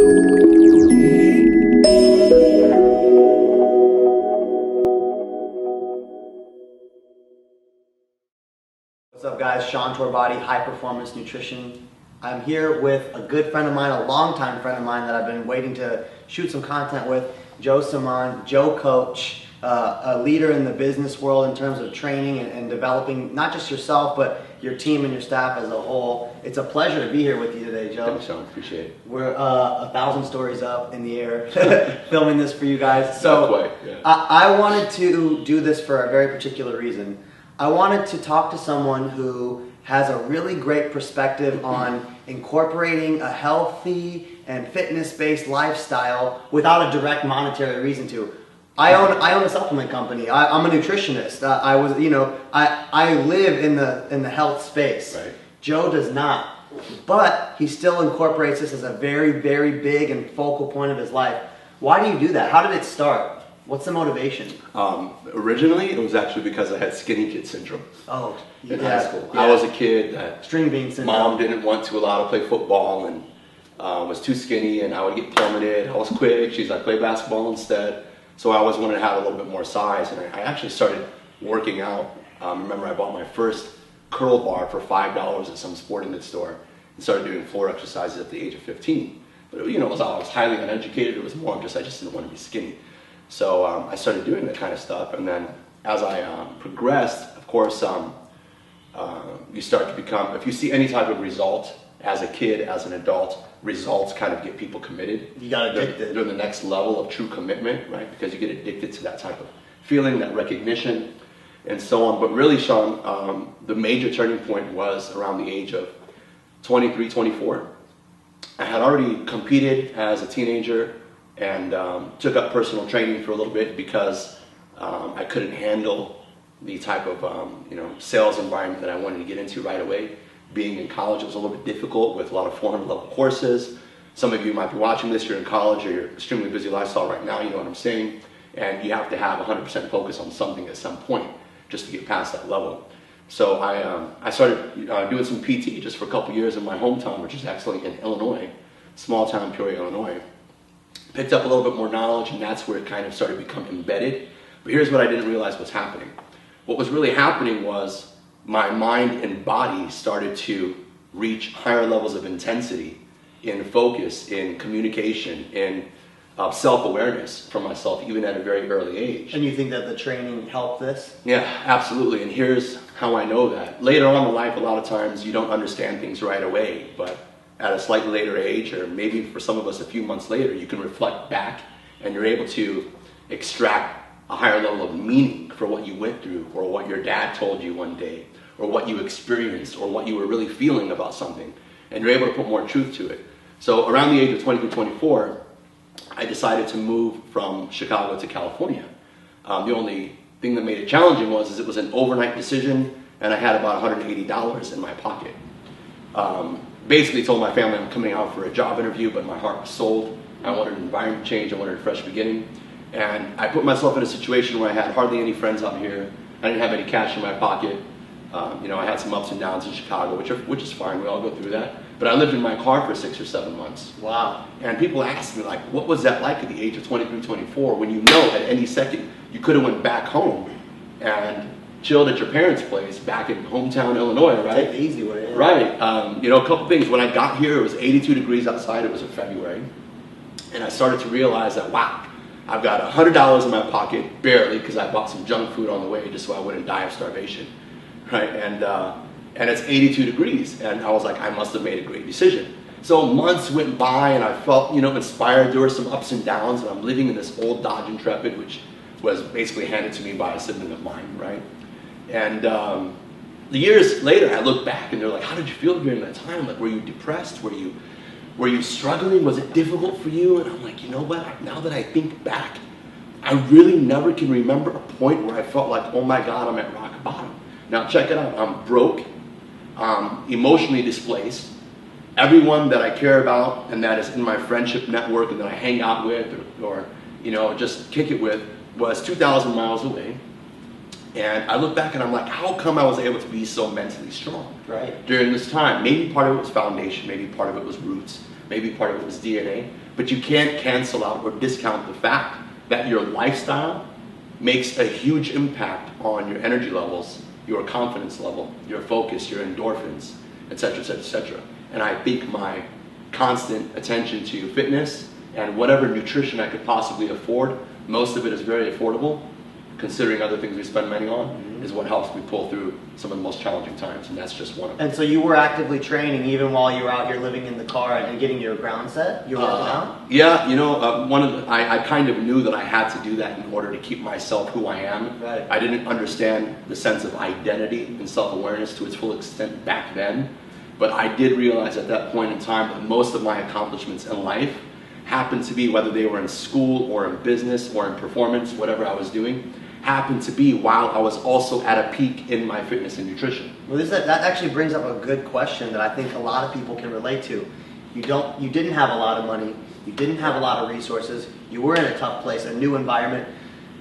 What's up, guys? Sean Torbody, High Performance Nutrition. I'm here with a good friend of mine, a longtime friend of mine that I've been waiting to shoot some content with, Joe Semaan, Joe Coach, a leader in the business world in terms of training and developing not just yourself, but your team and your staff as a whole. It's a pleasure to be here with you today, Joe. Thanks, Sean. Appreciate it. We're 1,000 stories up in the air filming this for you guys. So not quite, yeah. I wanted to do this for a very particular reason. I wanted to talk to someone who has a really great perspective on incorporating a healthy and fitness-based lifestyle without a direct monetary reason to. I own a supplement company. I'm a nutritionist. I live in the health space. Right. Joe does not, but he still incorporates this as a very, very big and focal point of his life. Why do you do that? How did it start? What's the motivation? Originally, it was actually because I had skinny kid syndrome. Oh, in high school. Yeah. I was a kid that string bean syndrome. Mom didn't want to allow to play football and was too skinny, and I would get plummeted. I was quick. She's like, play basketball instead. So I always wanted to have a little bit more size, and I actually started working out. Remember, I bought my first curl bar for $5 at some sporting goods store and started doing floor exercises at the age of 15. But I was highly uneducated. It was more of I just didn't want to be skinny. So I started doing that kind of stuff, and then as I progressed, of course, you start to become, if you see any type of result as a kid, as an adult, results kind of get people committed. You got addicted. They're the next level of true commitment, right? Because you get addicted to that type of feeling, that recognition, and so on. But really, Sean, the major turning point was around the age of 23, 24. I had already competed as a teenager and took up personal training for a little bit because I couldn't handle the type of sales environment that I wanted to get into right away. Being in college, it was a little bit difficult with a lot of 400-level courses. Some of you might be watching this, you're in college or you're extremely busy lifestyle right now, you know what I'm saying? And you have to have 100% focus on something at some point just to get past that level. So I started doing some PT just for a couple years in my hometown, which is actually in Illinois, small town, Peoria, Illinois. Picked up a little bit more knowledge, and that's where it kind of started to become embedded. But here's what I didn't realize was happening. What was really happening was my mind and body started to reach higher levels of intensity in focus, in communication, in self-awareness for myself, even at a very early age. And you think that the training helped this? Yeah, absolutely. And here's how I know that. Later on in life, a lot of times you don't understand things right away, but at a slightly later age, or maybe for some of us a few months later, you can reflect back and you're able to extract a higher level of meaning for what you went through, or what your dad told you one day, or what you experienced, or what you were really feeling about something, and you're able to put more truth to it. So around the age of 23, 24, I decided to move from Chicago to California. The only thing that made it challenging was it was an overnight decision, and I had about $180 in my pocket. Basically told my family I'm coming out for a job interview, but my heart was sold. I wanted an environment change, I wanted a fresh beginning. And I put myself in a situation where I had hardly any friends out here. I didn't have any cash in my pocket. I had some ups and downs in Chicago, which is fine, we all go through that. But I lived in my car for 6 or 7 months. Wow. And people ask me, like, what was that like at the age of 23, 24, when you know at any second you could have went back home and chilled at your parents' place back in hometown Illinois, right? Take the easy way. Yeah. Right. A couple things. When I got here, it was 82 degrees outside. It was in February. And I started to realize that, wow, I've got $100 in my pocket, barely, because I bought some junk food on the way just so I wouldn't die of starvation, right? And it's 82 degrees, and I was like, I must have made a great decision. So months went by, and I felt, inspired. There were some ups and downs, and I'm living in this old Dodge Intrepid, which was basically handed to me by a sibling of mine, right? And the years later, I look back, and they're like, how did you feel during that time? Like, were you depressed? Were you struggling? Was it difficult for you? And I'm like, you know what? Now that I think back, I really never can remember a point where I felt like, oh my God, I'm at rock bottom. Now check it out. I'm broke, emotionally displaced. Everyone that I care about and that is in my friendship network and that I hang out with or just kick it with was 2,000 miles away. And I look back and I'm like, how come I was able to be so mentally strong right during this time? Maybe part of it was foundation, maybe part of it was roots, maybe part of it was DNA, but you can't cancel out or discount the fact that your lifestyle makes a huge impact on your energy levels, your confidence level, your focus, your endorphins, etc., etc., etc. And I think my constant attention to fitness and whatever nutrition I could possibly afford, most of it is very affordable, considering other things we spend money on, is what helps me pull through some of the most challenging times, and that's just one of them. And so you were actively training even while you were out here living in the car and getting your ground set? You were working out? Yeah, you know, I kind of knew that I had to do that in order to keep myself who I am. Right. I didn't understand the sense of identity and self-awareness to its full extent back then, but I did realize at that point in time that most of my accomplishments in life happened to be, whether they were in school or in business or in performance, whatever I was doing, happened to be while I was also at a peak in my fitness and nutrition. Well, that actually brings up a good question that I think a lot of people can relate to. You didn't have a lot of money, you didn't have a lot of resources, you were in a tough place, a new environment.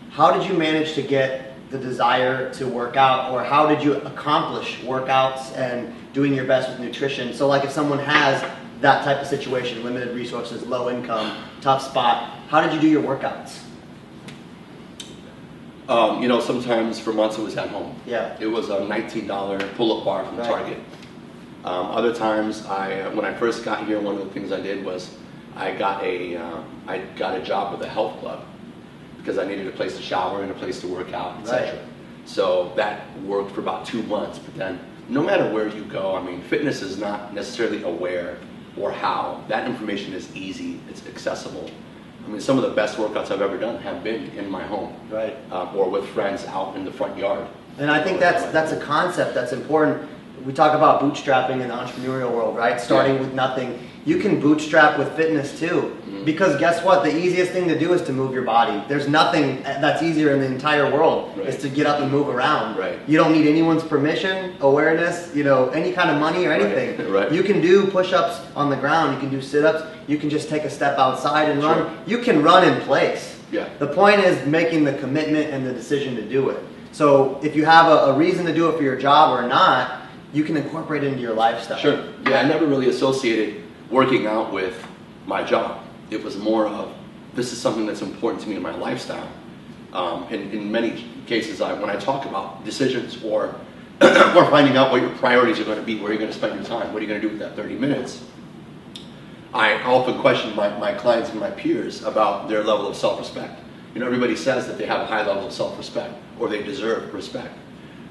How did you manage to get the desire to work out, or how did you accomplish workouts and doing your best with nutrition? So like if someone has that type of situation, limited resources, low income, tough spot, how did you do your workouts? You know, sometimes for months it was at home. Yeah. It was a $19 pull-up bar from Target. Other times, when I first got here, one of the things I did was I got a job with a health club because I needed a place to shower and a place to work out, etc. Right. So that worked for about 2 months. But then, no matter where you go, I mean, fitness is not necessarily aware or how. That information is easy. It's accessible. I mean, some of the best workouts I've ever done have been in my home, right, or with friends out in the front yard. And I think that's a concept that's important. We talk about bootstrapping in the entrepreneurial world, right? Starting with nothing. You can bootstrap with fitness too, because guess what? The easiest thing to do is to move your body. There's nothing that's easier in the entire world is to get up and move around. Right. You don't need anyone's permission, awareness, you know, any kind of money or anything. Right. You can do push-ups on the ground. You can do sit-ups. You can just take a step outside and run. You can run in place. Yeah. The point is making the commitment and the decision to do it. So if you have a reason to do it for your job or not, you can incorporate it into your lifestyle. Sure. Yeah, I never really associated working out with my job. It was more of, this is something that's important to me in my lifestyle. In many cases, when I talk about decisions or or finding out what your priorities are going to be, where you're going to spend your time, what are you going to do with that 30 minutes, I often question my clients and my peers about their level of self-respect. You know, everybody says that they have a high level of self-respect or they deserve respect.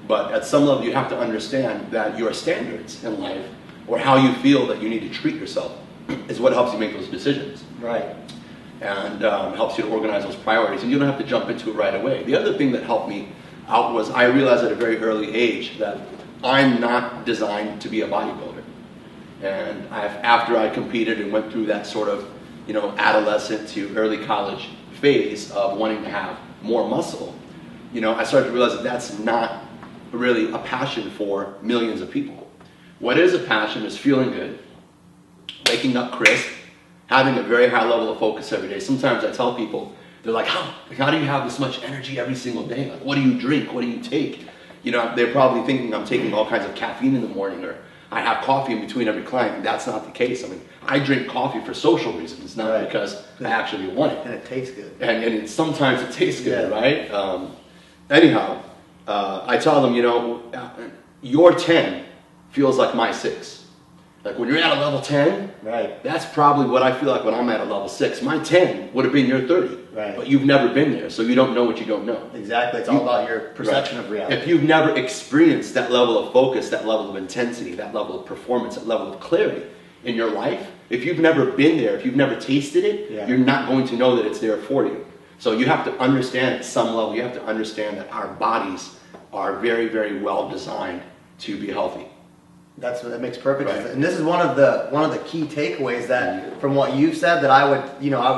But at some level, you have to understand that your standards in life or how you feel that you need to treat yourself is what helps you make those decisions. Right. And helps you to organize those priorities. And you don't have to jump into it right away. The other thing that helped me out was I realized at a very early age that I'm not designed to be a bodybuilder. And after I competed and went through that sort of, you know, adolescent to early college phase of wanting to have more muscle, you know, I started to realize that that's not really a passion for millions of people. What is a passion is feeling good, waking up crisp, having a very high level of focus every day. Sometimes I tell people, they're like, how do you have this much energy every single day? Like, what do you drink? What do you take? You know, they're probably thinking I'm taking all kinds of caffeine in the morning, or I have coffee in between every client. That's not the case. I mean, I drink coffee for social reasons, not because I actually want it. And it tastes good. And sometimes it tastes good, right? Anyhow, I tell them, you know, your 10 feels like my 6. Like when you're at a level 10, right, that's probably what I feel like when I'm at a level 6. My 10 would have been your 30, right, but you've never been there, so you don't know what you don't know. Exactly, it's all about your perception of reality. If you've never experienced that level of focus, that level of intensity, that level of performance, that level of clarity in your life, if you've never been there, if you've never tasted it, you're not going to know that it's there for you. So you have to understand at some level, you have to understand that our bodies are very, very well designed to be healthy. That makes perfect sense. And this is one of the key takeaways that from what you've said that I would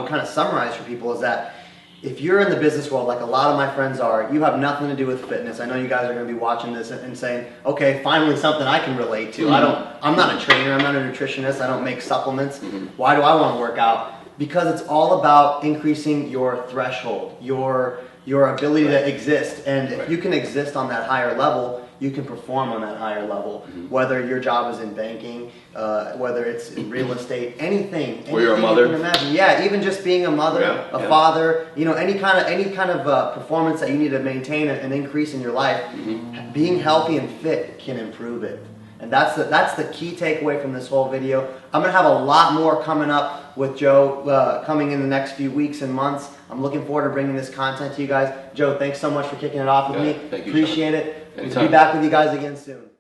kind of summarize for people is that if you're in the business world, like a lot of my friends are, you have nothing to do with fitness. I know you guys are going to be watching this and saying, okay, finally something I can relate to. I'm not a trainer, I'm not a nutritionist, I don't make supplements. Why do I want to work out? Because it's all about increasing your threshold, your ability to exist. And if you can exist on that higher level, you can perform on that higher level. Whether your job is in banking, whether it's in real estate, anything. Or you're a mother. You can imagine. Yeah, even just being a mother, a father, you know, any kind of performance that you need to maintain an increase in your life, being healthy and fit can improve it. And that's the key takeaway from this whole video. I'm going to have a lot more coming up with Joe coming in the next few weeks and months. I'm looking forward to bringing this content to you guys. Joe, thanks so much for kicking it off with me. Thank you, Appreciate it. Anytime. We'll be back with you guys again soon.